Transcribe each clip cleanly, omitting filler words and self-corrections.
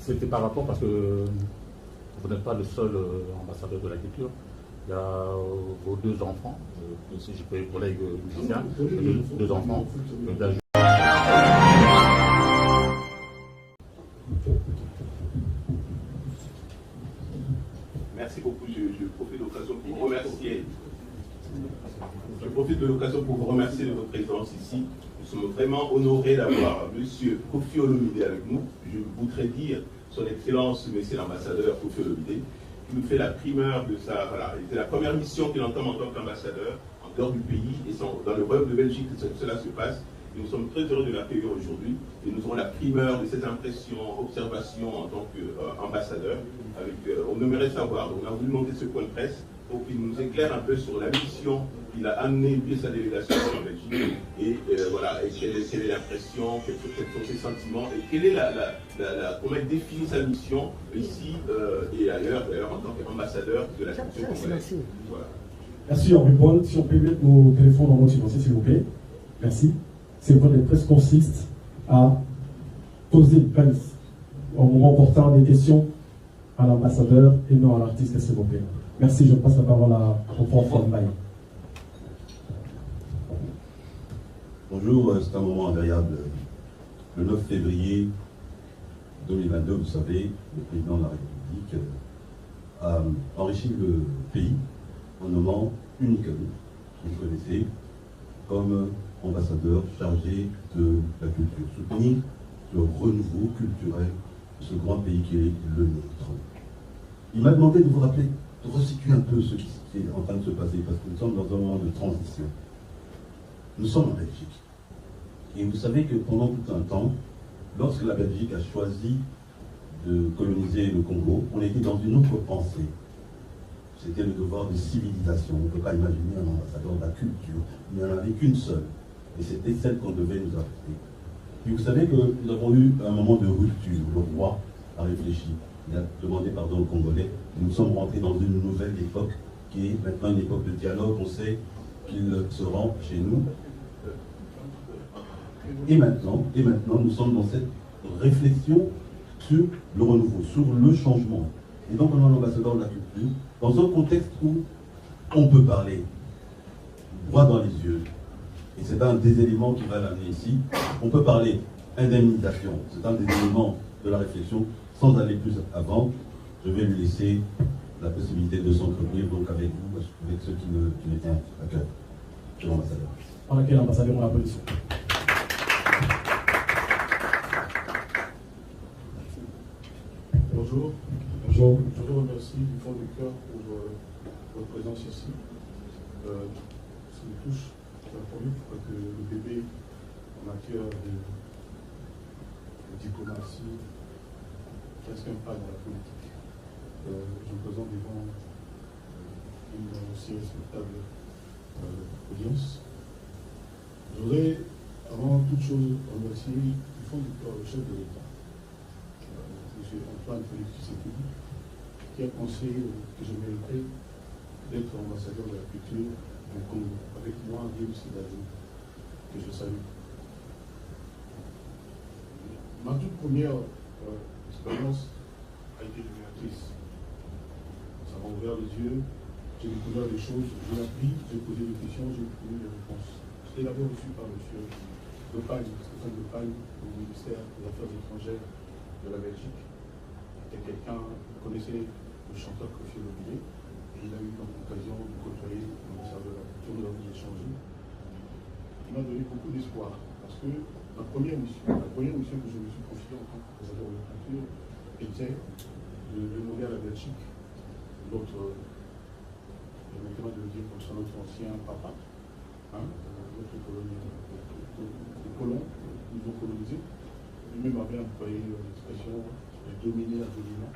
C'était par rapport parce que vous n'êtes pas le seul ambassadeur de la culture. Il y a vos deux enfants, si je peux collègues musiciens, deux enfants. Merci beaucoup. Je profite de l'occasion pour vous remercier. Je profite de l'occasion pour vous remercier de votre présence ici. Nous sommes vraiment honorés d'avoir M. Kofi Olomide avec nous. Je voudrais dire son Excellence, Monsieur l'ambassadeur Kofi Olomide, qui nous fait la primeur de sa... Voilà, c'est la première mission qu'il entame en tant qu'ambassadeur en dehors du pays et dans le royaume de Belgique que cela se passe. Et nous sommes très heureux de l'accueillir aujourd'hui et nous aurons la primeur de cette impression, observation en tant qu'ambassadeur. On aimerait savoir, on a voulu monter ce point de presse pour qu'il nous éclaire un peu sur la mission qu'il a amenée lui et sa délégation en Belgique et voilà, et quelle est l'impression, quels sont ses sentiments et quelle est comment il définit sa mission ici et ailleurs d'ailleurs en tant qu'ambassadeur de la culture congolaise. Voilà. Merci Henri Paul. Si on peut mettre nos téléphones en mode silencieux s'il vous plaît. Merci. C'est point de presse consiste à poser une presse en remportant des questions à l'ambassadeur et non à l'artiste s'il vous plaît. Merci, je passe la parole à François Mbaye. Bonjour, c'est un moment agréable. Le 9 février 2022, vous savez, le président de la République a enrichi le pays en nommant uniquement, vous connaissez, comme ambassadeur chargé de la culture, soutenir le renouveau culturel de ce grand pays qui est le nôtre. Il m'a demandé de vous rappeler, de resituer un peu ce qui est en train de se passer, parce que nous sommes dans un moment de transition. Nous sommes en Belgique. Et vous savez que pendant tout un temps, lorsque la Belgique a choisi de coloniser le Congo, on était dans une autre pensée. C'était le devoir de civilisation. On ne peut pas imaginer un ambassadeur de la culture. Il n'y en avait qu'une seule. Et c'était celle qu'on devait nous apporter. Puis vous savez que nous avons eu un moment de rupture. Le roi a réfléchi. Il a demandé pardon aux Congolais. Nous sommes rentrés dans une nouvelle époque qui est maintenant une époque de dialogue. On sait qu'il se rend chez nous. Et maintenant, nous sommes dans cette réflexion sur le renouveau, sur le changement. Et donc, on a l'ambassadeur de la culture dans un contexte où on peut parler droit dans les yeux. Et c'est un des éléments qui va l'amener ici. On peut parler indemnisation. C'est un des éléments de la réflexion. Sans aller plus avant, je vais lui laisser la possibilité de s'entretenir donc avec vous, avec ceux qui me tiennent à cœur. Monsieur l'ambassadeur. Par laquelle l'ambassadeur, on l'applaudit. Bonjour. Bonjour. Je vous remercie du fond du cœur pour votre présence ici. Ça me touche la première fois que le bébé en matière de diplomatie presque un pas dans la politique. Je me présente devant une aussi respectable audience. Je voudrais, avant toute chose, remercier du fond du cœur le chef de l'État, M. Antoine Félix Tshisekedi, qui a pensé que je méritais d'être ambassadeur de la culture du Congo. Avec moi, Guillaume Sidadou, que je salue. Ma toute première expérience a été révélatrice. Ça m'a ouvert les yeux, j'ai découvert des choses, j'ai appris, j'ai posé des questions, j'ai obtenu des réponses. J'étais d'abord reçu par M. Lepagne, Stéphane Lepagne, au ministère des Affaires étrangères de la Belgique. C'était quelqu'un qui connaissait le chanteur Kofi Olomide et il a eu l'occasion de côtoyer l'ambassadeur de la culture, nous avons échangé. Il m'a donné beaucoup d'espoir parce que la première mission que je me suis confiée en tant qu'ambassadeur de la culture était de demander à la Belgique, notre, permettez-moi de le dire comme ça, notre ancien papa, notre colonie, les colons qui nous ont colonisés, lui-même avait employé l'expression de dominer la dominant.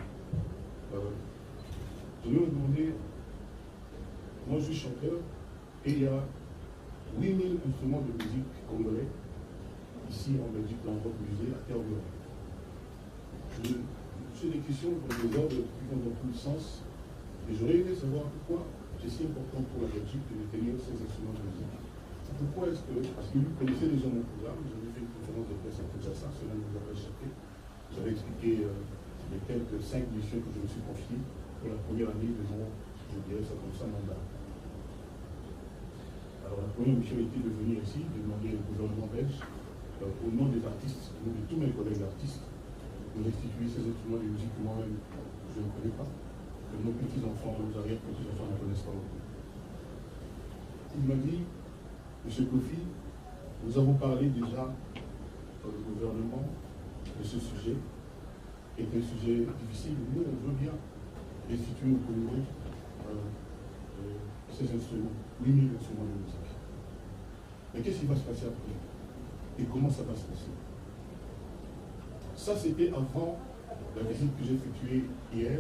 Je lui ai demandé, moi je suis chanteur, et il y a 8000 instruments de musique congolais ici en Belgique, dans votre musée, à Terre-Blanche. C'est des questions dans des ordres qui vont dans tous les sens, et j'aurais aimé savoir pourquoi c'est si important pour la Belgique de détenir ces instruments de musique. Pourquoi est-ce que, parce que lui connaissait déjà mon programme, j'avais fait une conférence de presse à Kinshasa, cela ne nous a pas échappé. J'avais expliqué les quelques 5 missions que je me suis confiées pour la première année de mon, je dirais ça comme ça, mandat. Alors la première mission était de venir ici, de demander au gouvernement belge, au nom des artistes, au nom de tous mes collègues artistes, de restituer ces instruments de musique que moi-même je ne connais pas, que nos petits-enfants, nos arrière-petits-enfants ne connaissent pas beaucoup. Il m'a dit, M. Kofi, nous avons parlé déjà dans le gouvernement de ce sujet, qui est un sujet difficile. Nous, on veut bien restituer au Congo ces instruments, 8000 instruments de musique. Mais qu'est-ce qui va se passer après? Et comment ça va se passer? Ça, c'était avant la visite que j'ai effectuée hier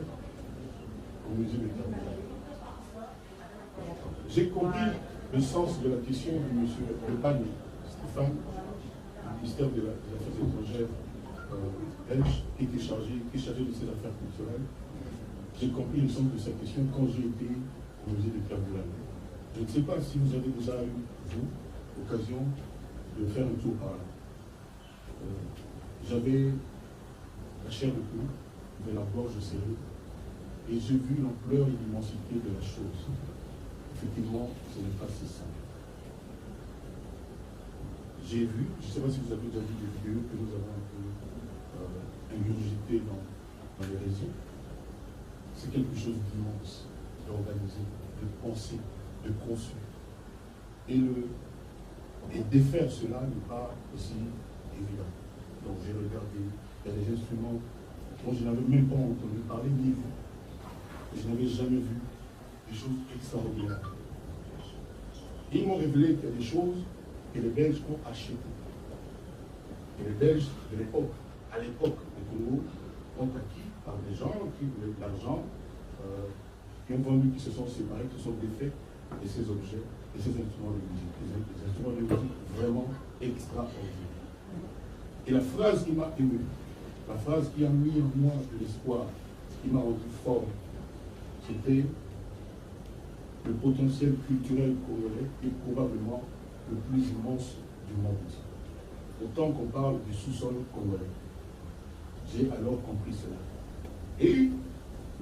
au musée de Terre. J'ai compris le sens de la question de M. Lepane, Stéphane, du ministère des Affaires étrangères belge, qui est chargé de ces affaires culturelles. J'ai compris le sens de sa question quand j'ai été au musée de Terre. Je ne sais pas si vous avez déjà eu, vous, l'occasion de faire un tour par là. J'avais la chair de poule, de la gorge serrée, et j'ai vu l'ampleur et l'immensité de la chose. Effectivement, ce n'est pas si simple. J'ai vu, je ne sais pas si vous avez déjà vu des vidéos que nous avons un peu ingurgitées dans les réseaux. C'est quelque chose d'immense, d'organisé, de pensé, de conçu. Et défaire cela n'est pas aussi évident. Donc j'ai regardé, il y a des instruments dont je n'avais même pas entendu parler, ni vu. Je n'avais jamais vu des choses extraordinaires. Ils m'ont révélé qu'il y a des choses que les Belges ont achetées. Et les Belges de l'époque, à l'époque du Congo, ont acquis par des gens qui voulaient de l'argent, qui ont vendu, qui se sont séparés, qui se sont défaits de ces objets, de ces instruments de musique. Des instruments de musique vraiment extraordinaires. Et la phrase qui m'a ému, la phrase qui a mis en moi de l'espoir, qui m'a rendu fort, c'était: le potentiel culturel congolais est probablement le plus immense du monde. Autant qu'on parle du sous-sol congolais. J'ai alors compris cela. Et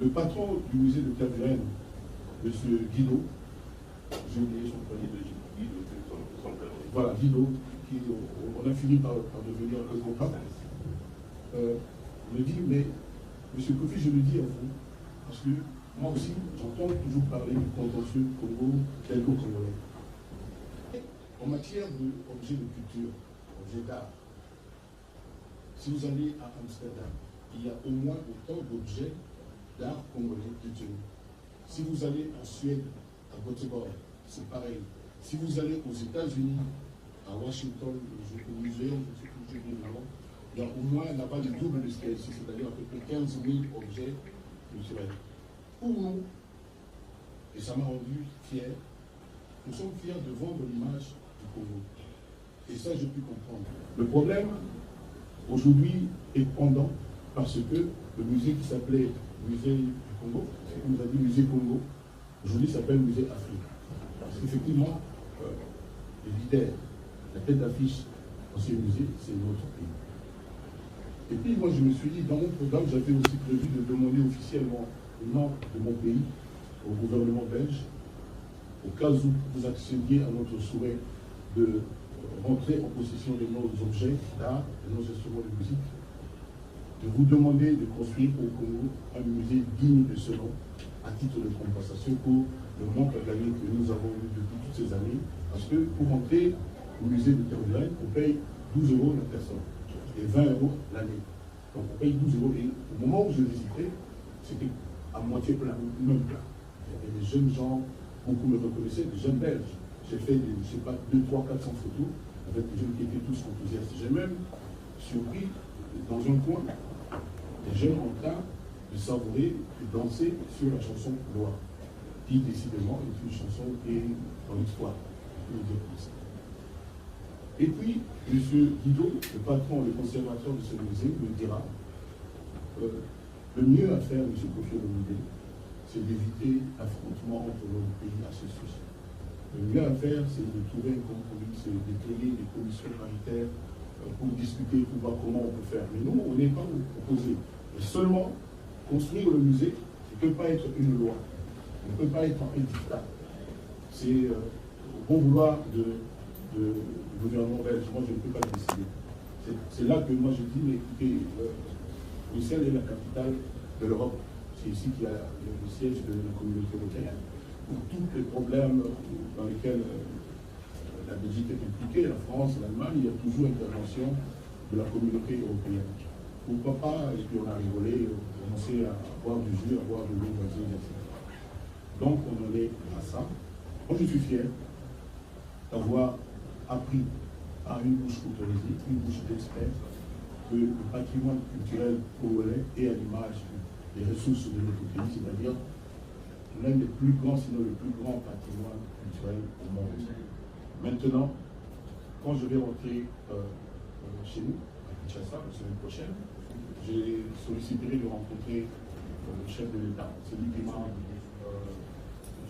le patron du musée de Tervuren, M. Guido, j'ai oublié son prénom de Guido, voilà, Guido, qui on a fini par devenir un copain, me dit: mais M. Kofi, je le dis à vous, parce que moi aussi, j'entends toujours parler du contentieux belgo-congolais. En matière d'objets de culture, objets d'art, si vous allez à Amsterdam, il y a au moins autant d'objets d'art congolais détenus. Si vous allez en Suède, à Göteborg, c'est pareil. Si vous allez aux États-Unis, à Washington, au muséum, je ne sais plus le nom, il y a au moins là-bas le double de ce qu'il y a ici, c'est-à-dire à peu près 15 000 objets culturels. Pour nous, et ça m'a rendu fier, nous sommes fiers de vendre l'image du Congo. Et ça, j'ai pu comprendre. Le problème, aujourd'hui, est pendant, parce que le musée qui s'appelait Musée du Congo, c'est comme nous a dit Musée Congo, aujourd'hui s'appelle Musée Afrique. Parce qu'effectivement, les leaders, la tête d'affiche dans ce musée, c'est notre pays. Et puis moi, je me suis dit, dans mon programme, j'avais aussi prévu de demander officiellement le nom de mon pays au gouvernement belge, au cas où vous accédiez à notre souhait de rentrer en possession de nos objets d'art, de nos instruments de musique, de vous demander de construire au Congo un musée digne de ce nom, à titre de compensation pour le manque à gagner que nous avons eu depuis toutes ces années. Parce que pour entrer au musée de Tervuren, on paye 12 € la personne et 20 € l'année. Donc on paye 12 €. Et au moment où je visitais, c'était à moitié plein, même plein. Il y avait des jeunes gens, beaucoup me reconnaissaient, des jeunes Belges. J'ai fait, je ne sais pas, 200, 300, 400 photos avec des jeunes qui étaient tous enthousiastes. J'ai même surpris dans un coin des jeunes en train de savourer, de danser sur la chanson Loi, qui décidément est une chanson qui est dans l'histoire. Et puis, M. Guido, le patron, le conservateur de ce musée, me dira le mieux à faire, M. Kofi Olomide, c'est d'éviter l'affrontement entre nos pays à ce sujet. Le mieux à faire, c'est de trouver un compromis, c'est de créer des commissions paritaires pour discuter, pour voir comment on peut faire. Mais nous, on n'est pas opposés. Mais seulement construire le musée ne peut pas être une loi, ne peut pas être un dictat. C'est au bon vouloir du gouvernement belge. Moi, je ne peux pas le décider. C'est là que moi je dis, mais écoutez, Bruxelles est la capitale de l'Europe. C'est ici qu'il y a le siège de la communauté européenne. Pour tous les problèmes dans lesquels la Belgique est impliquée, la France, l'Allemagne, il y a toujours intervention de la communauté européenne. Pourquoi pas, et puis on a rigolé, commencer à boire du jus, à boire de l'eau voisine, etc. Donc on en est à ça. Moi je suis fier d'avoir appris à une bouche autorisée, une bouche d'experts, que le patrimoine culturel congolais est à l'image des ressources de notre pays, c'est-à-dire l'un des plus grands, sinon le plus grand patrimoine culturel au monde. Maintenant, quand je vais rentrer chez nous, à Kinshasa, la semaine prochaine, j'ai sollicité de rencontrer le chef de l'État, celui qui m'a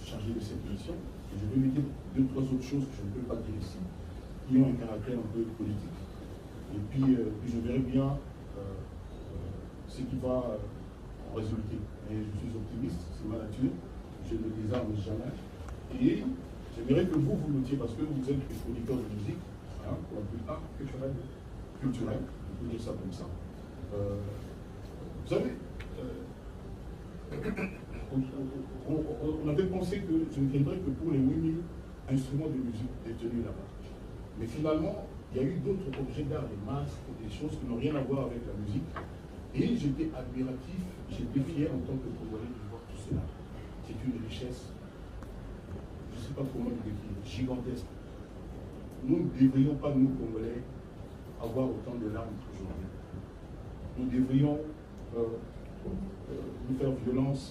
chargé de cette mission. Et je vais lui dire 2-3 autres choses que je ne peux pas dire ici, qui ont un caractère un peu politique. Et puis je verrai bien ce qui va en résulter. Mais je suis optimiste, c'est ma nature, je ne désarme jamais. Et j'aimerais que vous notiez, parce que vous êtes des producteurs de musique, hein, pour la plupart culturel, on peut dire ça comme ça. Vous savez, on avait pensé que je ne viendrais que pour les 8000 instruments de musique détenus là-bas. Mais finalement, il y a eu d'autres objets d'art, des masques, des choses qui n'ont rien à voir avec la musique. Et j'étais admiratif, j'étais fier en tant que Congolais de voir tout cela. C'est une richesse, je ne sais pas comment le décrire, gigantesque. Nous ne devrions pas, nous Congolais, avoir autant de larmes qu'aujourd'hui. Nous devrions nous faire violence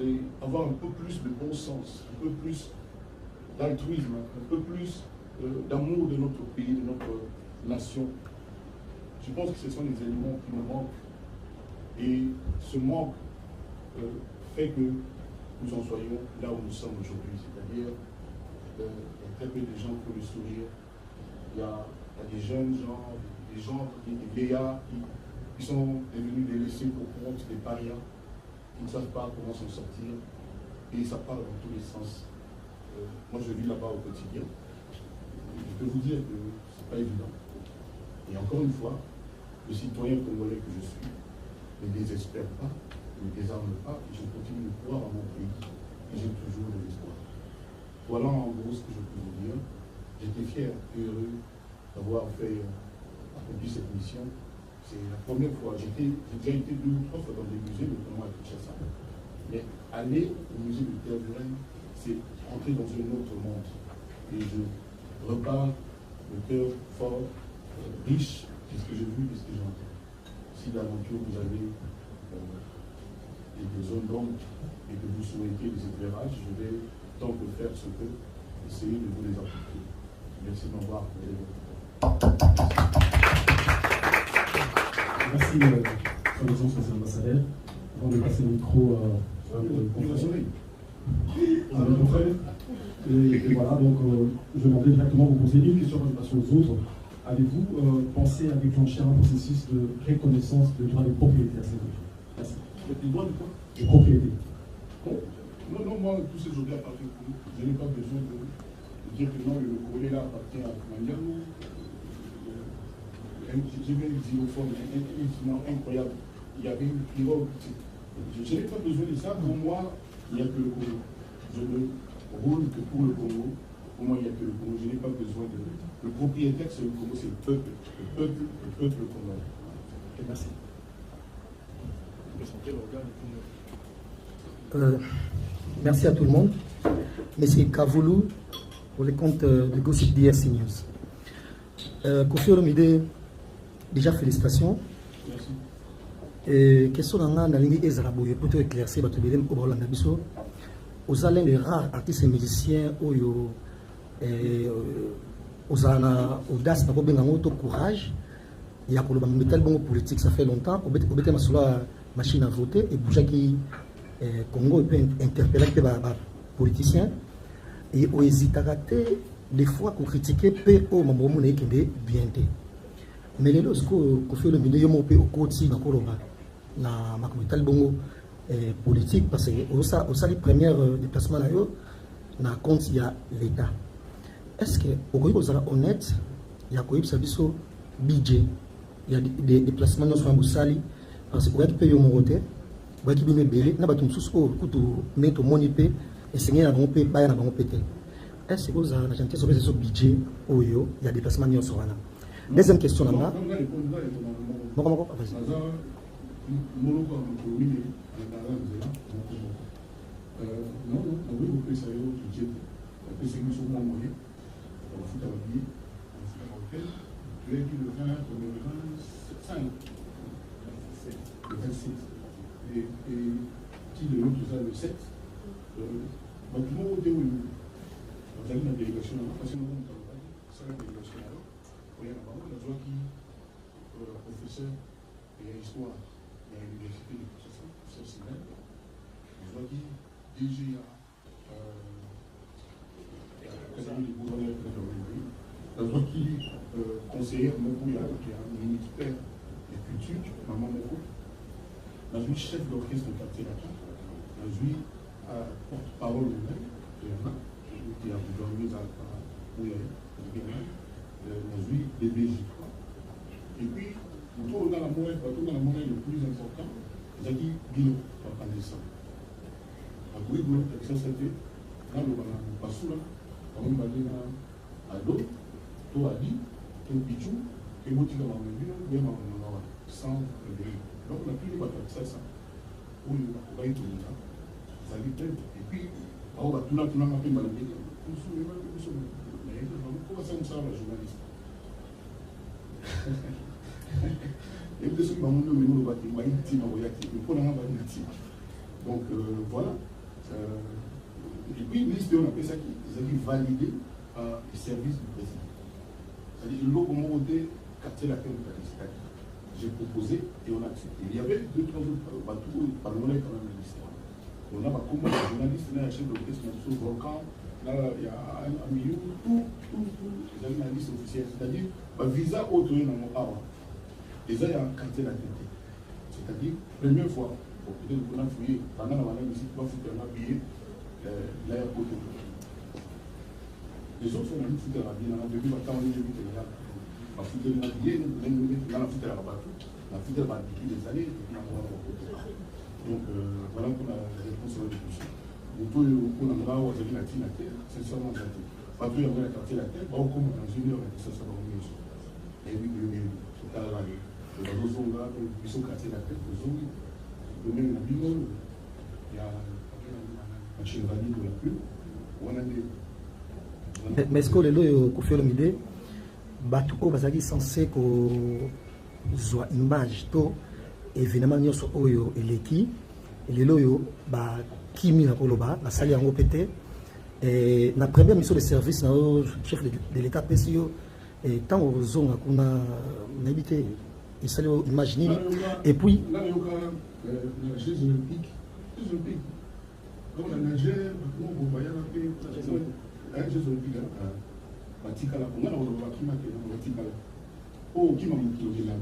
et avoir un peu plus de bon sens, un peu plus d'altruisme, un peu plus d'amour de notre pays, de notre nation. Je pense que ce sont les éléments qui nous manquent. Et ce manque fait que nous en soyons là où nous sommes aujourd'hui. C'est-à-dire, il y a très peu de gens pour le sourire. Il y a des jeunes gens, des vieillards qui sont devenus délaissés pour compte, des parias, qui ne savent pas comment s'en sortir. Et ça part dans tous les sens. Moi, je vis là-bas au quotidien. Je peux vous dire que ce n'est pas évident. Et encore une fois, le citoyen congolais que je suis ne désespère pas, ne désarme pas, et je continue de croire en mon pays. Et j'ai toujours de l'espoir. Voilà en gros ce que je peux vous dire. J'étais fier et heureux d'avoir accompli cette mission. C'est la première fois. J'ai déjà été 2 ou 3 fois dans des musées, notamment à Kinshasa. Mais aller au musée de Terre du Règne, c'est entrer dans un autre monde. Et je repars le cœur fort, riche de ce que j'ai vu, de ce que j'ai entendu. Si d'aventure vous avez des zones d'ombre et que vous souhaitez des éclairages, je vais, tant que faire ce que, essayer de vous les apporter. Merci de m'avoir accordé votre temps. Merci, son Excellence, Monsieur l'ambassadeur. Avant de passer le micro à notre confrère. Et voilà, donc je vais demander directement vous poser une question avant de passer aux autres. Avez-vous pensé à déclencher un processus de reconnaissance de droits de propriété à ces objets? Merci. Le droit de quoi? De propriété. Non, moi, tous ces objets appartiennent pour nous. Je n'ai pas besoin de dire que non, le courrier là appartient à Mandiano. J'ai vu une xylophone, un instrument incroyable. Il y avait une pirogue. Je n'ai pas besoin de ça. Pour moi, il n'y a que le Congo. Je ne roule que pour le Congo. Pour moi, il n'y a que le Congo. Je n'ai pas besoin de... Le propriétaire, c'est le Congo, c'est le peuple. Le peuple congolais. Merci. Merci à tout le monde. Monsieur Kavoulou, pour les comptes de Gossip DRC News. Kofi Olomide, déjà félicitations. Merci. Et question dans la ligne Ezraboye, pour éclaircir votre bébé au Bolanda Bisso. Aux l'un des rares artistes et musiciens, aux audace, au courage. Il y a pour le métal bon politique, ça fait longtemps. Au Bété Massoula, machine à voter, et Boujaki Congo peut interpeller les politiciens. Et au hésitaraté, des fois, qu'on critiquait PO, Mamoumou n'est bien. Mais les lorsque qu'on fait le milieu, au côté, na makomité bongo politique parce que au les première déplacement là yo na compte il y a l'état. Est-ce que au Congo vous êtes honnête, il y a quoi ça biso budget, il y a des déplacements dans son Boussali parce que vous payer au Moroté, vous qui bien belé na batum sous au kutu mettre monipe et seigneur na bon pe ba na bon pété. Est-ce que vous avez chanté sur ce budget au yo, il y a des déplacements dans son là. Deuxième question là-bas. Comment vas-y. Non, oui, vous pouvez savoir le budget. Après, c'est nous sommes moyens. On fout à la billet, on fout à l'hôtel. Tu as dit le 20, le 25, le 27. Et qui le nom, tout ça, le 7. Donc, tout le monde est où on a une délégation, parce que nous, on a une délégation là. On a besoin qui, professeur, il y a histoire, il y a l'université de professeur, c'est même. On voit qui. DG l'Académie des gouverneurs de la République, qui conseillère Moko, qui est un expert des cultures, Maman Moko, dans une chef d'orchestre de quartier latin, dans une porte-parole de même, qui a gouverné dans une DBJ. Et puis, autour dans la monnaie le plus important, c'est dit Guillaume, en décembre. Oui, vous avez ça, c'était dans le Bassoula, quand on va dire à l'eau, tout a dit, tout pichou, et vous tirez dans le vin, bien sans le pays. Donc, on a plus de ça, pour le travail tout le temps. Ça dit peut-être, et puis, on va tout là, on a fait mal. Pourquoi ça, on sort la journaliste? Et puis, ceux qui vont nous le bâtiment, ils tirent en voyage, il faut l'en avoir une tir. Donc, voilà. Et puis, une liste, on appelle ça qui validé par les services du président. C'est-à-dire, le logo monté, quartier la peine de Palestine. J'ai proposé et on a accepté. Il y avait 2-3 autres bateaux, par le moment, quand même, le ministère. On a comment les journalistes, là, chef d'orchestre, sur le volcan, là, il y a un milieu, tout, les journalistes officiels. C'est-à-dire, visa autre, dans mon art. Et ça, il y a un quartier la tête. C'est-à-dire, première fois. Peut-être qu'on a fouillé, pendant la manœuvre ici, on a foutu un billet, là, il y a côté. Les autres, on a mis foutu à la billet, on a vu, on a mis là, on a foutu à la billet, on a foutu à la bateau, on a foutu à la depuis des années, et puis on a mis à côté. Donc, voilà qu'on a la réponse à la discussion. Donc, on a là, on a dit la terre, c'est seulement la terre. Pas plus, on a quartier la terre, on commence dans une heure, ça sera au mieux. Et oui, c'est à la rue. Les autres, ils sont quartier la terre, ils ont même la Bible, il y a un chevalier de la pub, on a des. Mais est-ce que les lois qu'on fait l'idée, Batuko Bazagi censé qu'on soit image, to évidemment nous sommes oyo et l'équipe, et les lois bah qui mis pour le bas, la salle en pété, et la première mission de service na chef de l'État PCO et tant aux zones qu'on a habité, il s'allait imaginer et puis. Les Jeux olympiques, comme la nageur, on va y aller les Jeux olympiques, Batikala, on a Batikala. Oh, qui m'a montré là?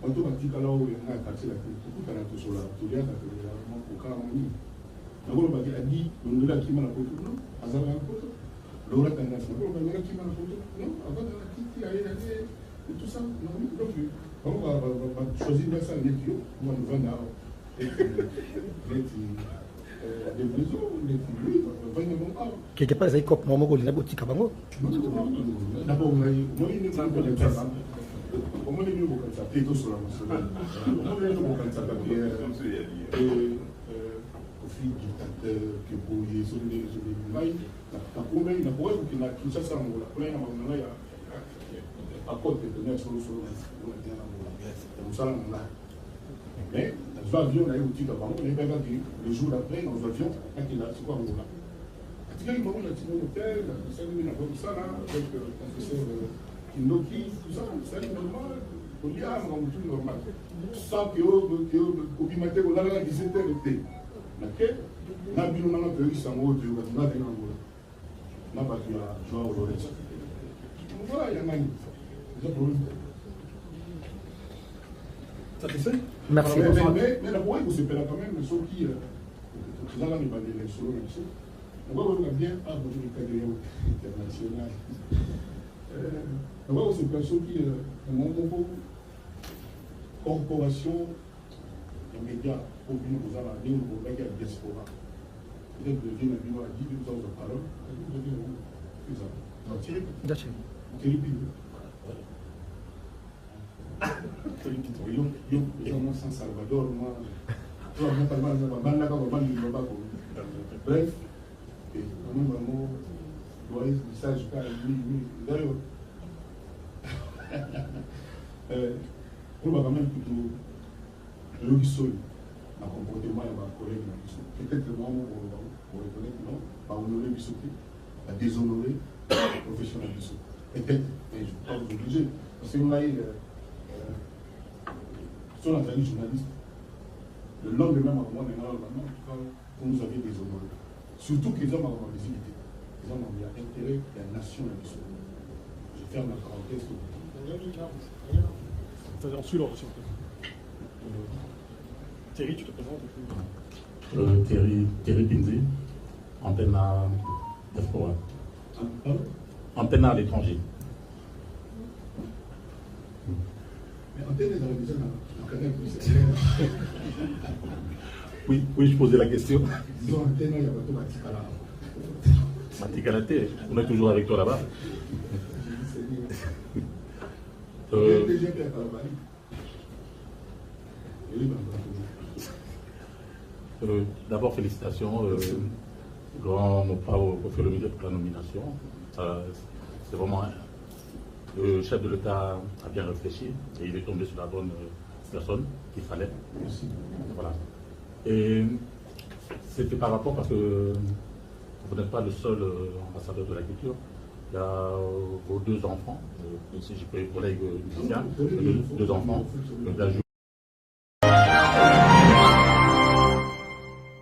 On doit Batikala, on a parti la tête, tout à l'heure, sur la tournée, au Caramani. D'abord, on a dit, on a qui m'a la photo, non? Azar la photo. Laura Tandas, on a qui m'a la photo, non? Avant de la quitter, aller, et tout ça, non, non plus. On va choisir ça, on va nous vendre quelque part, c'est comme moi, la boutique à Bango. D'abord, on a comment les nouveaux comme ça, plutôt sur la nationale. On a les nouveaux comme ça, au fil du dictateur, que pour y sur les mailles, la première, il n'a pas eu qu'il a tout ça, la première, à côté de tenir sur le sol, on a bien la salle là. Mais dans l'avion, on a eu outil d'avant, on a eu le jour d'après, dans l'avion, c'est quoi on a? Il y a eu un moment, on a tiré l'hôtel, on a fait ça là, avec le professeur Kindoki, tout ça, c'est normal, on dit ah, on tout normal. Sans que au matin, on a la 17h de thé. D'accord? On a vu, on a fait ça, on a vu, on a vu, on a battu à Joao Lorenzo. Voilà, il y a un problème. Satisfait? Merci. Mais d'abord, il faut se faire quand même, ceux qui, là, il va les solo, on va voir bien à votre cadre international. On va voir ces personnes qui, mon corporation, les médias, pour bien vous avoir dit, vous voyez la diaspora. Peut-être que le vieux Nabi a dit, vous avez parole, vous avez dit, c'est ça. Non, Thierry. Thierry Pino. Thierry Pino. Yo, moi, San Salvador, moi. Bref, et quand même, vraiment, doit être message jusqu'à lui. D'ailleurs, on va quand même plutôt le guisson, un comportement de ma collègue. Peut-être que moi, on reconnaît que non, pas honorer le guisson, pas déshonorer le professionnel guisson. Peut-être, mais je ne peux pas vous obliger. Parce que nous, là, sur la famille journaliste, le lendemain, quand vous nous avez déshonoré, surtout que les hommes ont visibilité, les hommes ont intérêt, il y a une nation là dessus. Je ferme la parenthèse. On suit l'ordre, s'il vous plaît. Thierry, tu te présentes? Thierry Pinzi, antenne à diaspora. Antenne à l'étranger. Mais antenne est dans la maison, on connaît plus. Oui, je posais la question. Disons antenne, il y a pas de Matikalaté, on est toujours avec toi là-bas. D'abord, félicitations, Laurent Mopao pour la nomination. C'est vraiment le chef de l'État a bien réfléchi et il est tombé sur la bonne personne qu'il fallait. Merci. Voilà. Et c'était par rapport parce que vous n'êtes pas le seul ambassadeur de la culture. Il y a vos deux enfants, ici j'ai pris collègues musiciens, deux enfants, Dajou